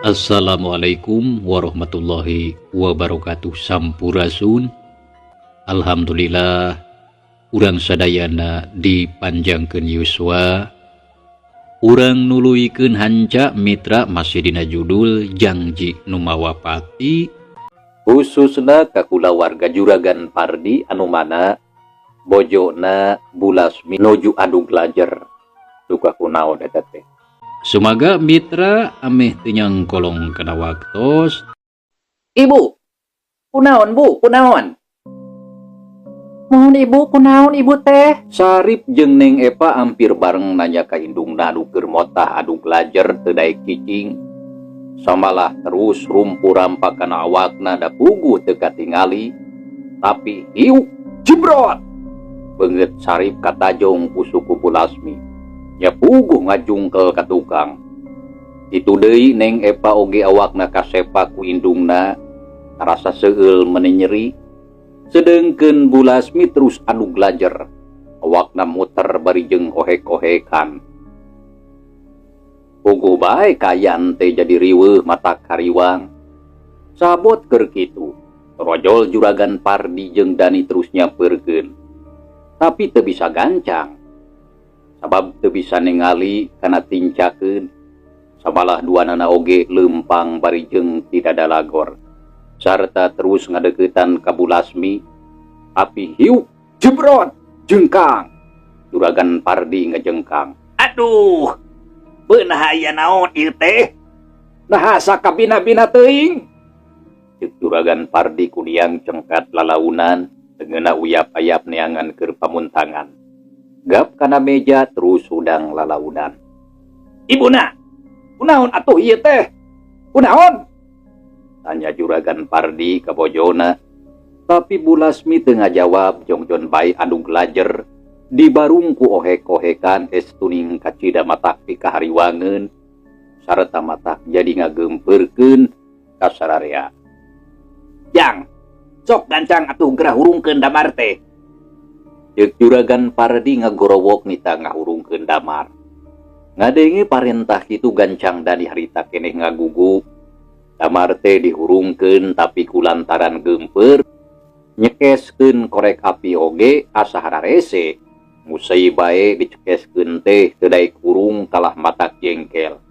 Assalamualaikum warahmatullahi wabarakatuh. Sampurasun. Alhamdulillah urang sadayana dipanjangkeun yuswa. Urang nuluykeun hanca mitra masih dina judul Janji Nu Mawapati, khususna ka kulawarga Juragan Pardi anu mana bojona Bulasmi nuju adu glajer. Suka kunaon eta teh. Sumaga mitra ameh teu nyangkolong kana waktos. Ibu, kunaon bu, kunaon? Mohon ibu, kunaon ibu teh? Sarip jeung Neng Epa hampir bareng nanya ka indungna anu keur motah adu glajer teu daek cicing. Samalah terus rumpu rampak kana awakna da puguh teu katingali. Tapi hiu jebrot. Beungeut Sarip katajong ku suku Bulasmi. Nya puguh ngajungkel ka tukang. Itu deui Neng Epa oge awakna kasepak ku indungna, rasa seueul meuneu nyeri. Sedengkeun Bulasmi terus adu glajer, awakna muter bari jeung ohek-ohekan. Puguh bae kayan teh jadi riweuh mata kariwang. Sabot keur kitu, rojol Juragan Pardi jeung Dani terus nyampeurkeun. Tapi teu bisa gancang. Sabab teu bisa ningali kana tincakeun. Samalah duanana oge leumpang bari jeung tidak ada lagor. Sarta terus ngadeuketan ka Bulasmi. Api hiu jebrot jengkang. Juragan Pardi ngajengkang. Aduh, beunah aya naon ieu teh? Nahasa kabina-bina teuing. Ceuk Juragan Pardi kuliang cengkat lalaunan, teungeuna uyap-ayap neangan keur pamuntangan. Gap kana meja terus hudang lalaunan. Ibuna, kunaon atuh ieu teh? Kunaon? Tanya Juragan Pardi ka bojona. Tapi Bulasmi teu ngajawab jongjon bae anu glajer. Dibarung ku ohek-ohekan estuning kacida matak pikahariwangeun. Sarta matak jadi ngageumpeureun ka sararea. Jang, sok gancang atuh gerah hurungkeun damar teh. Ceuk Juragan Pardi ngagorowok nita ngahurungkeun damar. Ngadenge parentah kitu gancang Dani harita keneh ngagugu. Damar teh dihurungkeun tapi kulantaran geumpeur, nyekeskeun korek api oge asa hararese. Musai bae dicekeskeun teh teu daek hurung kalah matak jengkel.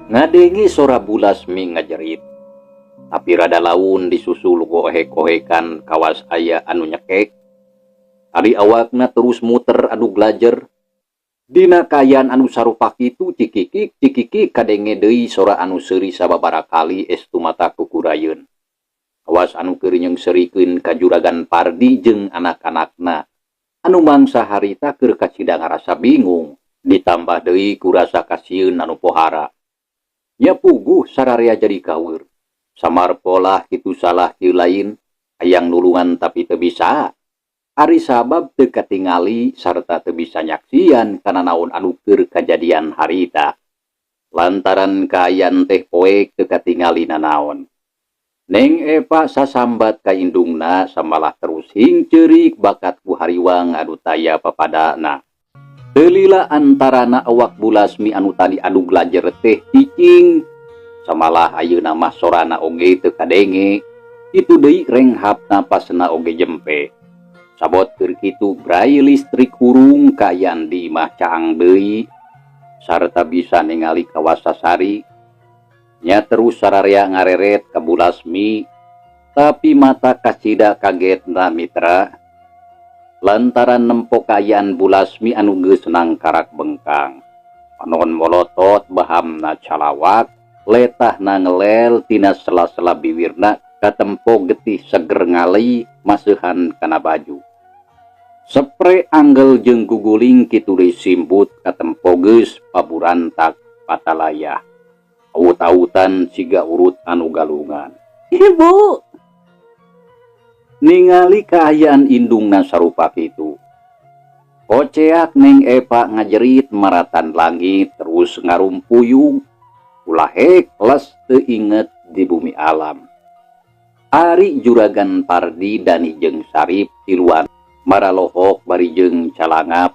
Ngadenge sora Bulasmi ngajerit. Tapi rada laun disusul ku ohek-ohekan kawas aya anu nyekek. Ari awakna terus muter adu glajer. Dina kayan anu sarupa kitu cikikik kadenge deui sora anu seuri sababaraha kali estu mata kukurayeun. Awas anu keur nyeungseurikeun ka Juragan Pardi jeung anak-anakna. Anu mangsa harita keur kacida ngarasa bingung, ditambah deui ku rasa kasieun anu pohara. Nya puguh sararea jadi kaweur. Samar polah kitu salah kieu lain, hayang nulungan tapi teu bisa. Ari sabab teu katingali sarta teu bisa nyaksian kana naon anu keur kajadian harita. Lantaran kayan teh poek teu katingali nanaon. Neng Epa sasambat ka indungna samalah terus hingceurik bakat ku hariwang anu taya papadana. Teu lila antarana awak Bulasmi anu tadi adu glajer teh cicing. Samalah ayeuna mah sorana oge teu kadenge. Kitu deui renghapna pasna oge jempe. Sabot keur kitu brai listrik hurung kayan di imah caang deui sarta bisa ningali kawasasari. Nya terus sararea ngareret ka Bulasmi, tapi mata kacida kagetna mitra. Lantaran nempo kayan Bulasmi anu geus nangkarak bengkang. Panon molotot bahamna calawak, letahna ngelel tina sela-sela bibirna katempo getih seger ngali maseuhan kana baju. Sepre anggel jeung guguling kitu deui simbut katempo geus paburantak patalayah. Aut-autan siga urut anu galungan. Ibu, ningali kaayaan indungna sarupa kitu. Oceak Neng Epa ngajerit maratan langit terus ngarumpuyung. Ulah hek les teu inget di bumi alam. Ari Juragan Pardi Dani jeung Sarip tiluan Maralohok bari jeung calangap.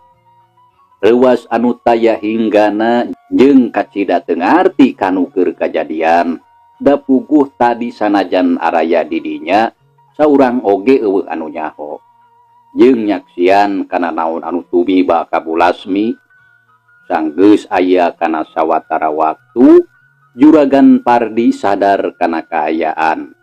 Rewas anu taya hinggana jeung kacida teu ngarti kanu keur kajadian. Da puguh tadi sanajan araya didinya saurang oge eueuh anu nyaho. Jeung nyaksian kana naon anu tumiba ka Bu Lasmi. Sanggeus aya kana sawatara waktu Juragan Pardi sadar kana kaayaan.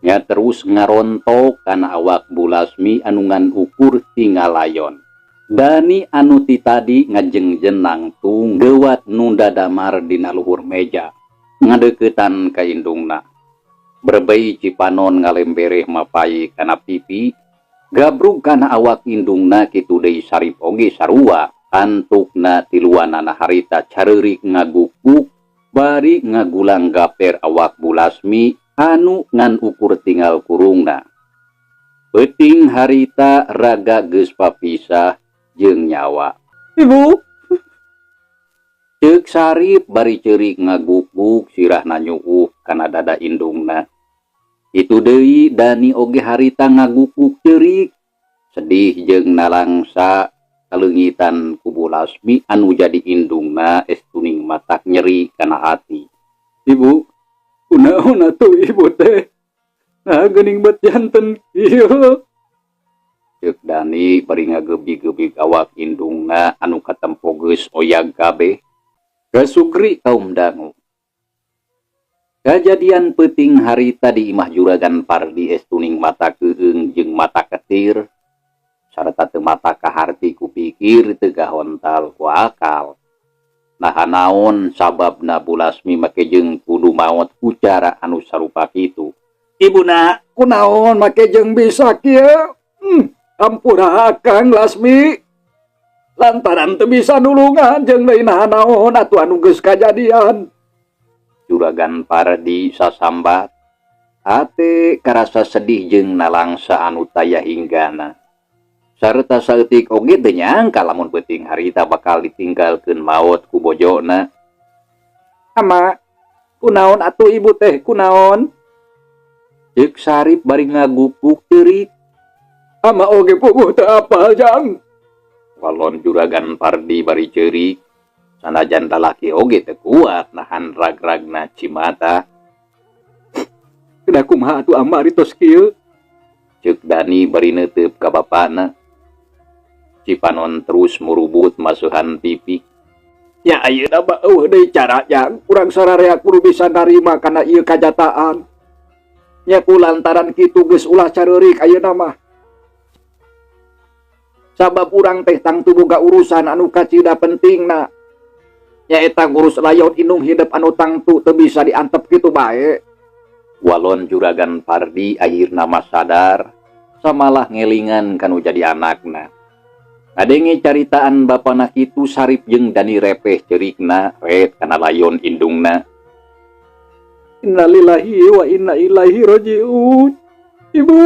Nya terus ngarontok kana awak Bu Lasmi anu ngan ukur tinggal layon. Dani anu ti tadi ngajengjen nangtung gewat nu dadamar dina luhur meja ngadeuketan ka indungna. Berbei cipanon ngalembereh mapai kana pipi, gabrug kana awak indungna kitu deui Sarip oge sarua. Antukna tiluanana harita careurik ngagukuk bari ngagulang gaper awak Bu Lasmi anu ngan ukur tinggal kurungna. Peuting harita raga geus papisah jeung nyawa. Ibu, Ceuk Sarip bari ceurik ngagukuk sirahna nyuuh kana dada indungna. Itu deui Dani oge harita ngagukuk ceurik sedih jeung nalangsa kaleugitan ku Bu Lasmi anu jadi indungna estuning matak nyeri kana hati. Ibu, kunaon atuh ibu teh? Nah geuning bet janten kieu. Ceuk Dani bari ngagebig-gebig awak indungna anu katempo geus oyag kabeh. Kasugri kaum dangu. Kajadian peuting harita di imah Juragan Pardi estuning mata keueung jeung mata ketir. Sarta teu mata kaharti kupikir teu gahontal ku akal. Nah naon sababna Bu Lasmi make jeung kudu maot ku cara anu sarupa kitu. Ibuna, kunaon make jeung bisa kieu? Ampura Kang Lasmi. Lantaran teu bisa nulungan jeung lain naon atuh anu geus kajadian. Juragan Pardi sasambat. Hate karasa sedih jeung nalangsa anu taya hinggana. Sarta saeutik oge teu nyangka lamun peuting harita bakal ditinggalkeun maot ku bojona. Ama, kunaon atuh ibu teh, kunaon? Ceuk Sarip bari ngagukuk ceurik. Ama oge puguh teu apal jang. Walon Juragan Pardi bari ceurik. Sanajan lalaki oge teu kuat nahan rag-ragna cimata. Kedah kumaha atuh amari tos kieu? Ceuk Dani bari neuteub ka bapana. Cipanon terus murubut masuhan pipi. Ya ayeuna mah eueuh deui cara jang urang sararea kudu bisa narima kana ieu kajataan. Nya kulantaran kitu geus ulah careurik ayeuna mah. Sabab urang teh tang boga urusan anu kacida pentingna. Nyaeta ngurus layon indung hidup anu tangtu teu bisa diantep kitu bae. Walon Juragan Pardi akhirna mah sadar samalah ngelingan kanu jadi anakna. Ngadenge caritaan bapana kitu Sarip jeung Dani repeh ceurikna ret kana layon indungna. Innalillahi wa inna ilaihi rajiun. Ibu.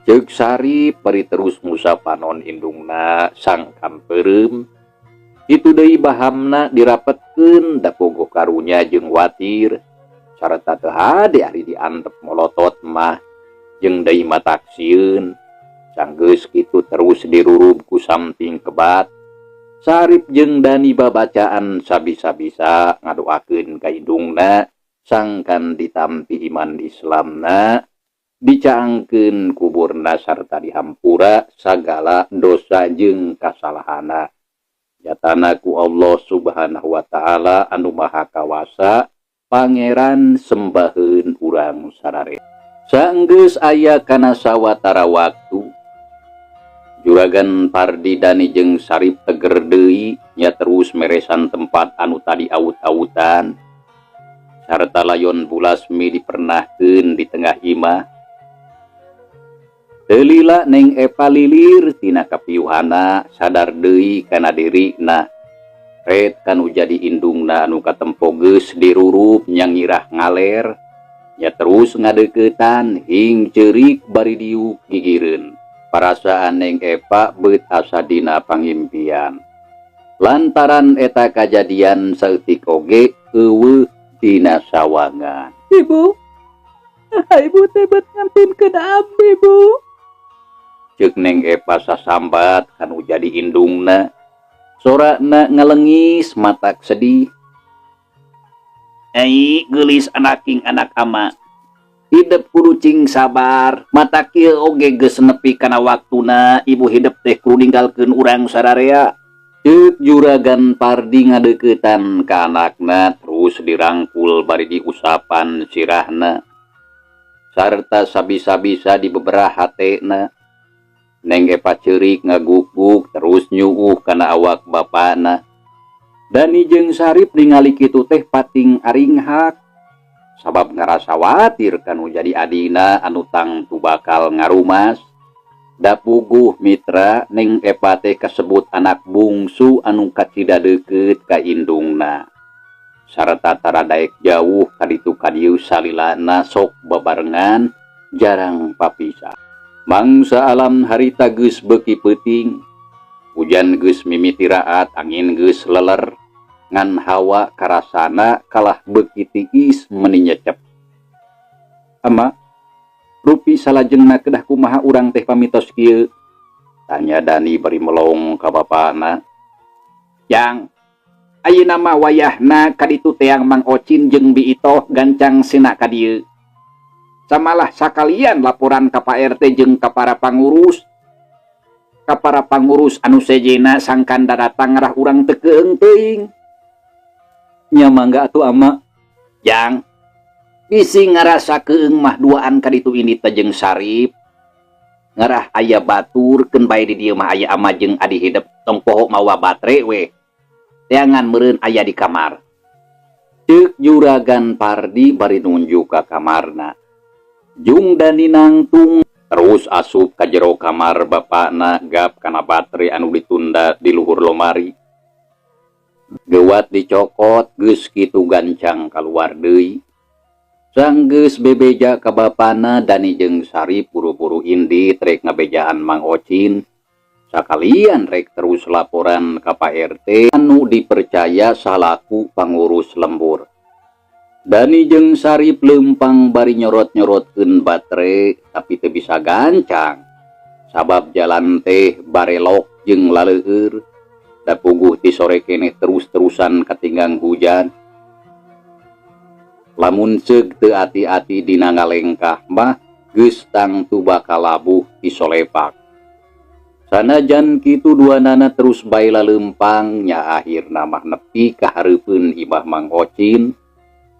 Ceuk Sarip bari terus ngusapanon indungna sangkan peureum. Itu deui bahamna dirapetkeun da bogoh karunya jeung watir. Sarta teu hade ari diantep molotot mah jeung deui matak sieun. Sanggeus kitu terus dirurub ku samping kebat. Sarip jeung Dani babacaan sabisa-bisa ngadoakeun ka indungna sangkan ditampi iman Islamna, dicaangkeun kuburna sarta dihampura sagala dosa jeung kasalahana. Jatana ku Allah Subhanahu wa taala anu maha kawasa, pangeran sembaheun urang sarare. Saenggeus aya kana sawatara waktu Juragan Pardi Dani jeung Sarip teger deui nya terus meresan tempat anu tadi aut-autan. Sarta layon Bu Lasmi dipernahkeun di tengah imah. Teu lila Neng Epa lilir tina kapiuhana sadar deui kana dirina. Ret kanu jadi indungna anu katempo geus dirurup nyangirah ngaler. Nya terus ngadeuketan hing ceurik bari diuk gigireun. Parasaan Neng Epa beut asa dina pangimpian. Lantaran eta kajadian saeutik oge eueuh dina sawangan. Ibu teh bet ngantunkeun abdi, Bu. Ceuk Neng Epa sasambat kanu jadi indungna. Sorana ngalengis matak sedih. Ai geulis anaking anak ama. Hidup kudu cing sabar. Mata kieu oge geus nepi kana waktuna ibu hidup teh kudu ninggalkeun urang sararea. Ceuk Juragan Pardi ngadeuketan ka anakna terus dirangkul bari diusapan sirahna. Sarta sabisa-bisa di beberapa hatena. Neng Epa ceurik ngaguk-guk terus nyuuh kana awak bapana. Dani jeung Sarip ningali kitu teh pating aringhak. Sabab ngarasa watir kanu jadi adina anu tangtu bakal ngarumas. Da puguh mitra Neng Epa teh kasebut anak bungsu anu kacida deukeut ka indungna. Sarta tara daek jauh kaditu kadieu salilana sok bebarengan jarang papisah. Mangsa alam harita geus beuki peuting. Hujan geus mimiti raat, angin geus leler. Ngan hawa karasana kalah beuki tiis meuni nyecep. Ama, rupi salajengna kedah kumaha urang teh pamitos kieu? Tanya Dani bari melong ka bapana. Yang, ayeuna mah wayahna kaditu teang Mang Ocin jeung Bi Itoh gancang sina ka dieu. Samalah sakalian laporan ka Pak RT jeung ka para pangurus. Ka para pangurus anu sejena sangkan datang ngarah urang teu keung teuing. Nya mangga atuh ama. Jang, bisi ngarasa keung mah duaan kaditu ini teh jeung Sarip. Ngarah aya batur keun bae di dieu mah aya ama jeung adi hidup tong poho mawa batre we. Teangan meureun aya di kamar. Ceuk Juragan Pardi bari nunjuk ka kamarna. Jung Dani nangtung terus asup ka jero kamar bapana gap kana batre anu ditunda di luhur lomari. Gewat dicokot geus kitu gancang kaluar deui. Sang geus bebeja ka bapana Dani jeung Sarip buru-buru indit rek ngabejaan Mang Ocin. Sakalian rek terus laporan ka Pak RT anu dipercaya salaku pangurus lembur. Dani jeung Sarip lempang bari nyorot-nyorotkeun batre tapi teu bisa gancang. Sabab jalan teh barelok jeung laleueur. Da puguh ti sore keneh terus-terusan katinggang hujan. Lamun ceug teu ati-ati dina ngalengkah mah geus tangtu bakal labuh ti solepak. Sanajan kitu duanana terus bae laleumpang nya akhirna mah nepi ka hareupeun imah Mang Ocin.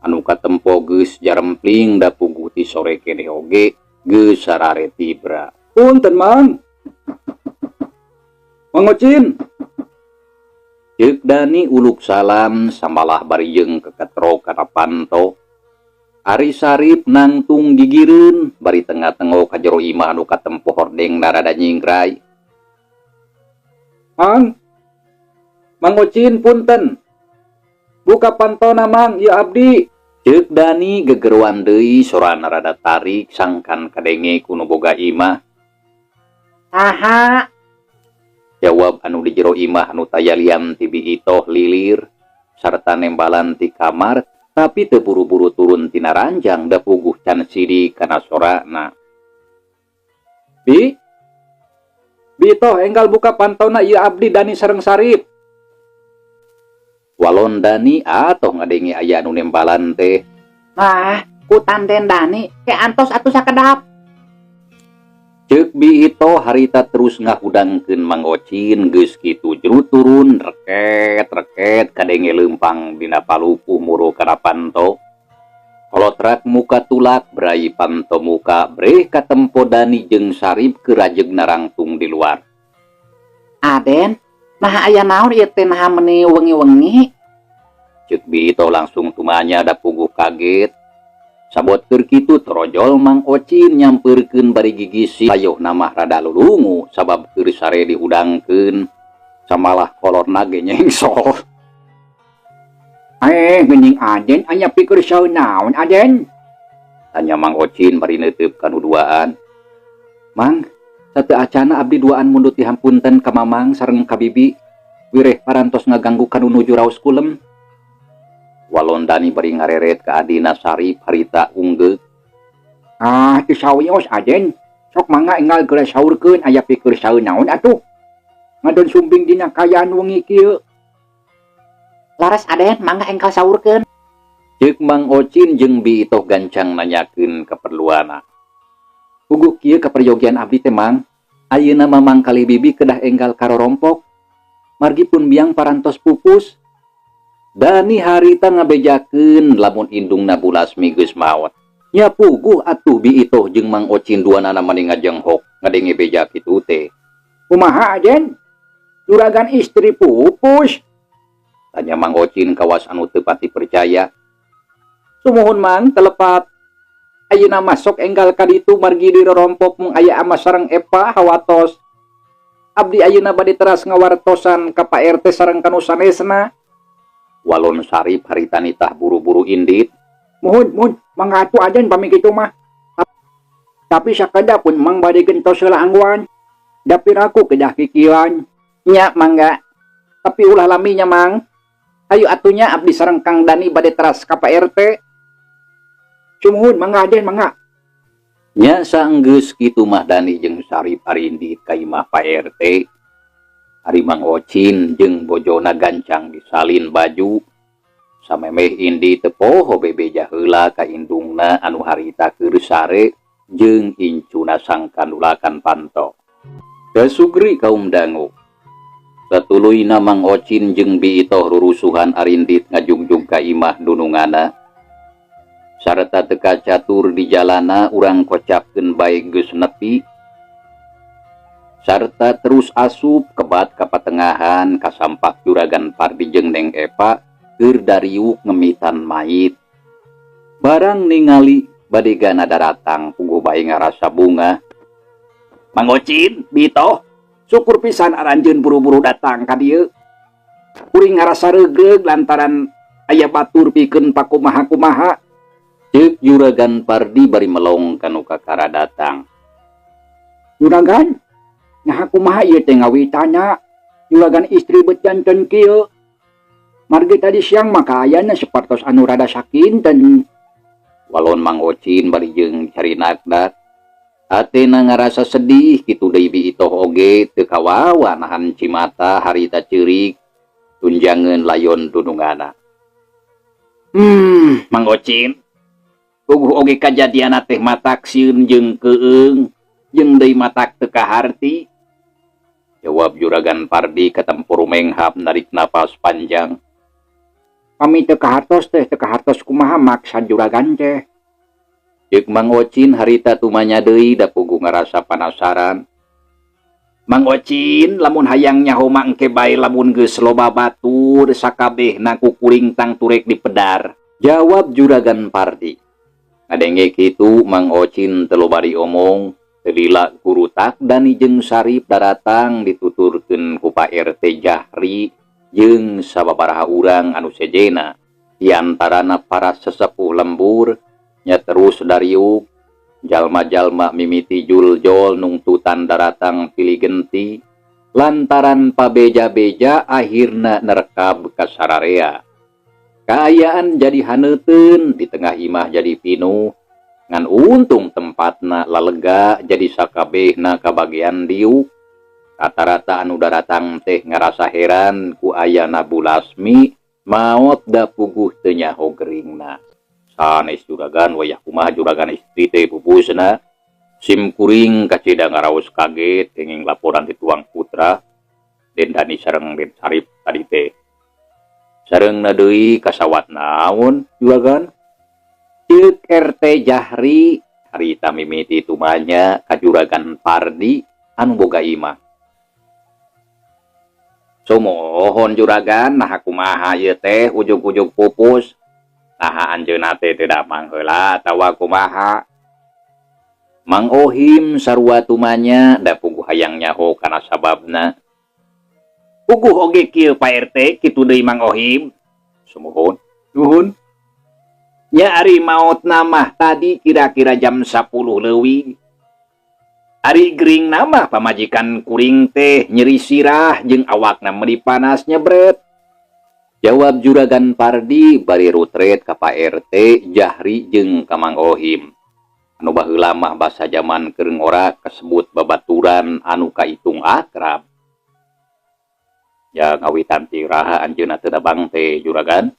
Anu katempo geus jarempling da puguh ti sore keneh oge geus sarare tibra. Punten Mang. Mang Ocin. Ceuk Dani uluk salam samalah bari jeung keketro kana panto. Ari Sarip nangtung gigireun bari tengah-tengo ka jero imah anu katempo hordeng narada nyingrai. Mang. Mang Ocin punten. Buka pantona Mang, ieu abdi. Ceuk Dani gegeruan deui sorana rada tarik sangkan kadenge kuno boga imah. Saha? Jawab anu di jero imah anu taya liam ti Bi Itoh lilir sarta nembalan ti kamar tapi teu buru-buru turun tina ranjang da puguh can sidi kana sorana. Bi Itoh enggal buka pantona ieu abdi Dani sareng Sarip. Walon Dani atoh ngadenge aya anu nembalan teh. Wah, ku tanden Dani ke antos atuh sakedap. Ceuk Bi Itoh harita terus ngahudangkeun Mang Ocin geus kitu jerut turun reket kadenge leumpang dina palupuh muru kana panto. Kolotrak muka tulak berai panto muka breh katempo Dani jeung Sarip kerajeg narangtung di luar. Aden, nah aya naon ieu teh nah meuni wengi-wengi? Ceuk Bi Itoh langsung tumanya da puguh kaget. Sabot keur kitu trojol Mang Ocin nyampeurkeun bari gigisi ayohna mah rada lulungu sabab keur sare diudangkeun samalah kolorna ge nyengsol. Geuning Aden anya pikeun saeu naon Aden? Tanya Mang Ocin bari neuteub ka duaan. Mang, sateu acana abdi duaan mundur ti hampunten ka Mamang sareng ka Bibi. Wireh parantos ngaganggu kanu nuju raos kulem. Walon Dani bari ngareret ka adina Sarip harita unggeuk. Ti sawios Aden, Sok mangga enggal geus saurkeun aya pikir saeur naon atuh. Ngadon sumbing dina kayaan wengi kieu. Laras Aden, mangga engkal saurkeun. Ceuk Mang Ocin jeung Bi Itoh gancang nanyakeun keperluanna. Puguh kieu kaperyogian abdi teh Mang. Ayeuna Mamang kali bibi kedah enggal karorompok. Margi pun biang parantos pupus. Dani harita ngabejakeun lamun indungna Bulasmi geus maot. Nya puguh atuh Bi Itoh jeung Mang Ocin duanana mani ngajenghok ngadenge beja kitu teh. Kumaha Aden? Juragan istri pupus. Tanya Mang Ocin kawas anu teu pati percaya. Sumuhun Mang telepat. Ayeuna masuk enggal ka ditu margi di rorompok mung aya ama sareng Epa hawatos. Abdi ayeuna bade teras ngawartosan ka Pak RT sareng kanu sanesna. Walon Sarip harita nitah buru-buru indit. Muhun, mangga atuh Aden pami kitu mah. Tapi sakada pun Mang bade gentos heula angguan. Dapir aku kedah kikilan. Nya mangga. Tapi ulah laminya Mang. Ayo atunya abdi sareng Kang Dani bade teras ka Pak RT. Sumuhun mangga Aden mangga. Nya saenggeus kitu mah Dani jeung Sarip ari indit ka imah Pak RT. Ari Mang Ocin jeung bojona gancang disalin baju. Samemeh indi teu poho bebeja heula ka indungna anu harita keur sare jeung incuna sang kanulakan panto. Kasugri kaum dangu. Satuluyna Mang Ocin jeung Bi Itoh rurusuhan arindit ngajungjung ka imah dunungana. Sarta teka catur di jalana urang kocapkeun bae geus nepi. Sarta terus asup kebat ka patengahan kasampak Juragan Pardi jeung Neng Epa keur dariuk ngemitan mait. Barang ningali badegana daratang puguh bae ngarasa bunga. Mang Ocin, Bi Itoh, syukur pisan aranjeun buru-buru datang ka dieu. Kuring ngarasa regreg lantaran aya batur pikeun pakumaha-kumaha. Ceuk Juragan Pardi bari melong kanu kakara datang. Juragan, nyaha kumaha ieu teh ngawitana? Juragan istri beut janten kieu. Margi tadi siang maka ayana sapertos anu rada sakinten. Walon Mang Ocin bari jeung carinakdat. Atena ngarasa sedih kitu deui Bi Itoh oge teu kawawa nahan cimata harita ceurik tunjangeun layon dunungana. Mang Ocin, puguh oge kajadian teh matak sieun jeung keung jeung deui matak teu kaharti. Jawab Juragan Pardi katempur menghap narik napas panjang. Kami teu kahartos kumaha maksa juragan teh. Ceuk Mang Ocin harita tumanya deui da puguh ngarasa panasaran. Mang Ocin, lamun hayang nyaho mangke bae lamun geus loba batur sakabehna ku kuring tang turek dipedar. Jawab Juragan Pardi. Ngadenge kitu Mang Ocin teu loba diomong, teu lila gurutak Dani jeung Sarip daratang dituturkeun ku Pak RT Jahri jeung sababaraha urang anu sejena. Di antarana para sesepuh lembur nya terus dariuk jalma-jalma mimiti juljol nungtutan daratang pilih genti lantaran pabeja-beja akhirna nerekab ka sararea. Kaayaan jadi haneuteun di tengah imah jadi pinuh ngan untung tempatna lalega jadi sakabehna kabagian diuk. Rata-rata anu daratang teh ngarasa heran ku ayana Bulasmi maot da puguh teu nyaho geringna. Sanes juragan wayah kumaha juragan istri teh pupusna. Sim kuring kacida ngaraos kaget kenging laporan ti tuang putra Den Dani sareng Den Sarip tadi teh. Sareungna deui kasawat naon juragan? Ceuk RT Jahri harita mimiti tumanya ka Juragan Pardi anu boga imah. Sumohon juragan naha kumaha ieu teh ujug-ujug pupus. Naha anjeunna teh teu damang heula atawa kumaha? Mang Ohim sarua tumanya da puguh hayang nyaho kana sababna. Puguh oge kieu Pak RT kitu deui Mang Ohim. Sumuhun. Nuhun. Nya ari maotna mah tadi kira-kira jam 10 leuwih. Ari gering nama pamajikan kuring teh nyeri sirah jeung awakna meuli panas nyebret. Jawab Juragan Pardi bari rutret ka Pak RT Jahri jeung ka Mang Ohim. anu baheula mah basa zaman keur ngora kasebut babaturan anu kaitung akrab. Ya ngawitan ti raha anjeunna teu dabang teh juragan.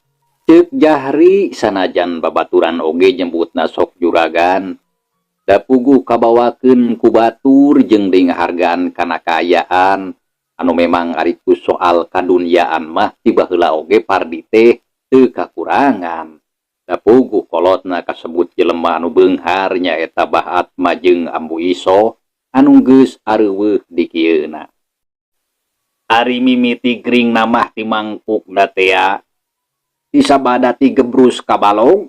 Ceuk Jahri sanajan babaturan oge nyebutna sok juragan, da puguh kabawakeun ku batur jeung deui ngahargaan kana kaayaan anu memang ari ku soal kadunyaan mah ti baheula oge Pardi teh teu kakurangan. Da puguh kolotna kasebut jelema anu beunghar nyaeta Bahat Majeng Ambu Iso anu geus areuweuh di kieuna. Ari mimiti gring namah ti mangkukna teh ti sabada ti gebrus kabalong.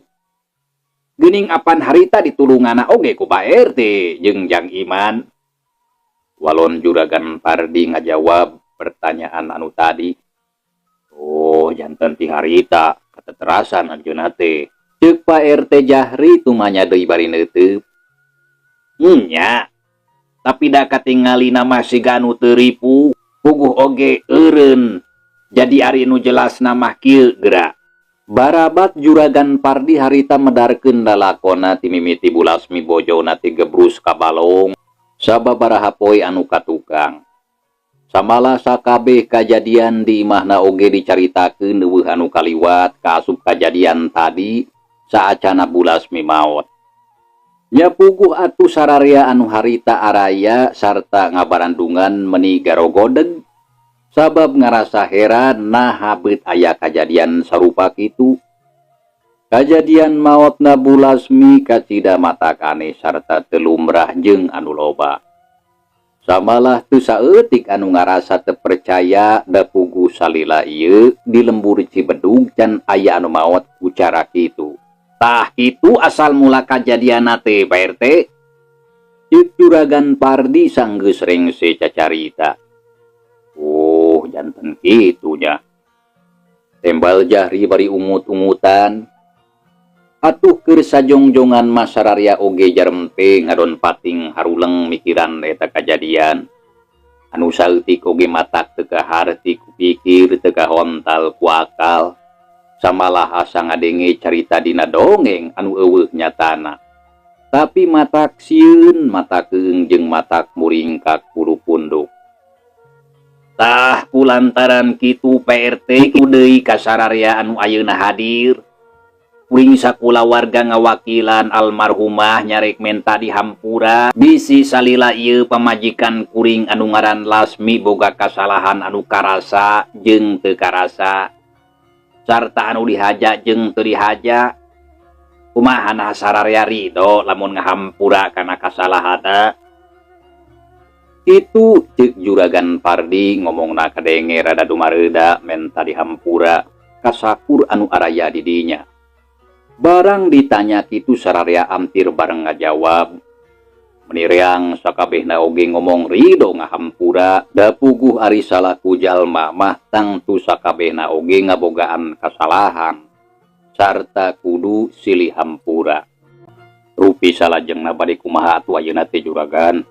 Geuning apan harita ditulungana oge ku Pak RT jeung Jang Iman. Walon juragan Pardi ngajawab pertanyaan anu tadi. Oh, janten ti harita kateterasan anjeunna teh. Ceuk Pak RT Jahri tumanya deui bari neuteub. Nya, tapi da katingali nama siga anu teu ripu, puguh oge eureun. Jadi ari nu jelas nama kieu geura. Barabat juragan Pardi harita medarkeun lalakonna ti mimiti bulasmi bojona ti gebrus kabalong sababaraha poe anu katukang. Samala sakabeh kajadian di imahna oge dicaritakeun eueuh anu kaliwat kaasup kajadian tadi saacana bulasmi maot. Nya puguh atuh sararea anu harita araya sarta ngabarandungan meuni garogodeg sabab ngarasa heran naha beut aya kajadian sarupa kitu. Kajadian maotna Bulasmi kacida matakane sarta teu lumrah jeung anu loba. Samalah teu saeutik anu ngarasa teu percaya da puguh salila ieu di lembur Cibedug can aya anu maot ucara kitu. Tah kitu asal mula kajadianna teh Pak RT. Ceuk juragan Pardi sanggeus rengse cacarita. Oh, janten kitunya. Tembal Jahri bari umut-umutan. Atuh keur sajongjongan masararia oge jarem teh ngadon pating haruleng mikiran eta kajadian. Anu saeutik oge matak teu kaharti kupikir teu kahontal ku akal. Samalah asa ngadenge carita dina dongeng anu eueuh nyatana. Tapi matak sieun, matak keung jeung matak muringkak bulu punduk. Tah kulantaran kitu PRT deui ka sararea anu ayeuna hadir. Kuring sakula warga ngawakilan almarhumah nyarek menta di hampura bisi salila ieu pamajikan kuring anu ngaran Lasmi boga kasalahan anu karasa jeung teu karasa sarta anu dihaja jeung teu dihaja. Kumaha sararea ridho lamun ngahampura kana kasalahanna. Itu ceuk juragan Pardi ngomongna kadenge rada dumareuda menta dihampura kasakur anu araya di dinya. Barang ditanya kitu sararea ampir bareng ngajawab. Menireang sakabehna oge ngomong ridho ngahampura da puguh ari salaku jalma mah tangtu sakabehna oge ngabogaan kasalahan sarta kudu silih hampura. Rupi salajengna bade kumaha atuh ayeuna teh juragan?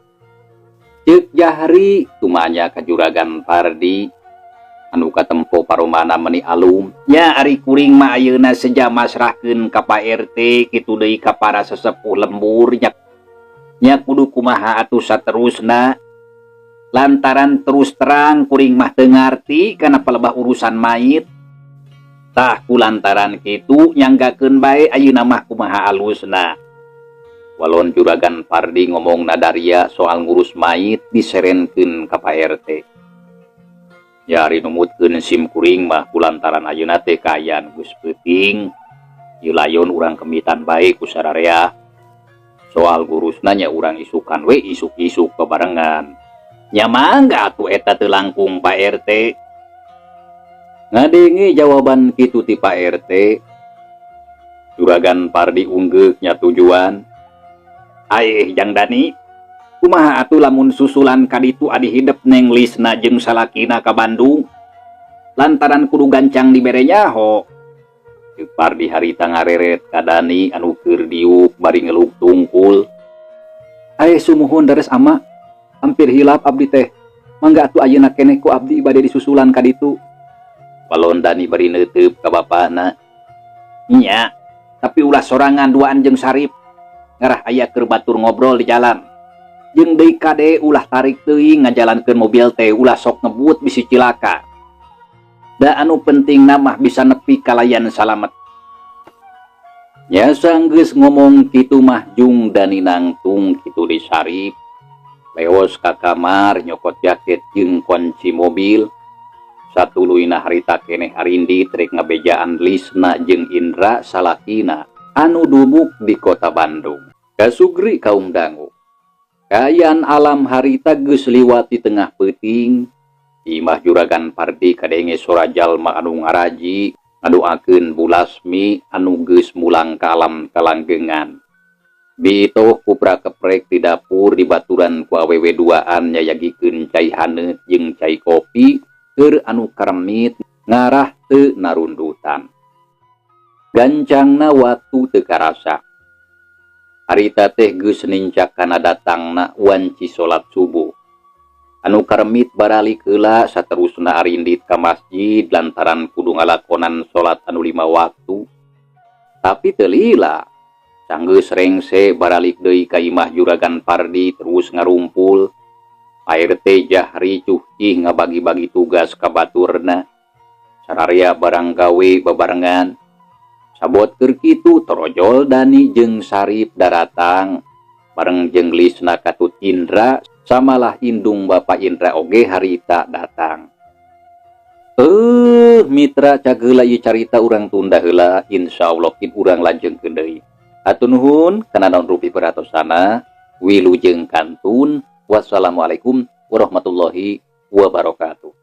Ceuk Jahri tumanya ka juragan Pardi anu katempo paromana meuni alum. Nya ari kuring mah ayeuna seja masrahkeun ka Pak RT kitu deui ka para sesepuh lembur nya kudu kumaha atuh saterusna. Lantaran terus terang kuring mah teu ngarti kana palebah urusan mayit. Tah kulantaran kitu nyanggakeun bae ayeuna mah kumaha alusna. Walon juragan Pardi ngomong nadaria soal ngurus mayit diserenkeun ka Pak RT. Ya ari numutkeun sim kuring mah kulantaran ayeuna teh kaayaan geus peuting. Ieu layon urang kemitan bae ku sararea. Soal gurusna nya urang isukan we isuk-isuk bebarengan. Nya mangga atuh eta teu langkung Pak RT. Ngadenge jawaban kitu ti Pak RT. Juragan Pardi unggeuk nya tujuan. Aih Jang Dani, kumaha atuh lamun susulan kaditu adi hidep neng Lisna jeung salakina ka Bandung? Lantaran kudu gancang dibere nyaho. Ceuk Pardi harita ngareret ka Dani anu keur diuk bari ngeluk tungkul. Aih sumuhun dares ama, hampir hilap abdi teh. Mangga atuh ayeuna keneh ku abdi bade disusulan kaditu. Walon Dani bari neuteub ka bapana. Nya, tapi ulah sorangan duaan jeung Sarip. ngarah aya keur batur ngobrol di jalan. Jeung deui kade ulah tarik teuing ngajalankeun mobil teh ulah sok ngebut bisi cilaka. Da anu penting mah bisa nepi kalayan salamet. Nya sanggeus ngomong kitu mah Jung Dani nangtung kitu di Sarip. Leos ka kamar nyokot jaket jeung kunci mobil. Satuluyna harita keneh Arindi trek ngabejaan Lisna jeung Indra salakina anu dumuk di kota Bandung. Kasugri kaum dangu. Kayan alam harita geus liwat di tengah peuting. Imah Juragan Pardi kadenge sora jalma anu ngaraji ngadoakeun Bu Lasmi anu geus mulang ka alam kalanggengan. Bitoh kupra keprek di dapur di baturan ku awewe duaan nyayagikeun cai haneut jeung cai kopi keur anu karemit ngarah teu narundutan. Gancangna waktu teu karasa. Harita teh geus nincak kana datangna wanci salat subuh. Anu karemit baralik heula saterusna Arindit ka masjid lantaran kudu ngalakonan salat anu 5 waktu. Tapi teu lila. Sanggeus rengse baralik deui ka imah Juragan Pardi terus ngarumpul. Air teh Jahri cucih ngabagi-bagi tugas ka baturna. Sararia barang gawe bebarengan. Sabot keur kitu torojol Dani jeung Sarip daratang bareng jeung Lisna katut Indra samalah indung Bapak Indra oge harita datang. Mitra cageula ieu carita urang tunda heula, insyaallah kin urang lanjengkeun deui. Hatur nuhun kana naon rupi peratosana, wilujeng kantun. Wassalamualaikum warahmatullahi wabarakatuh.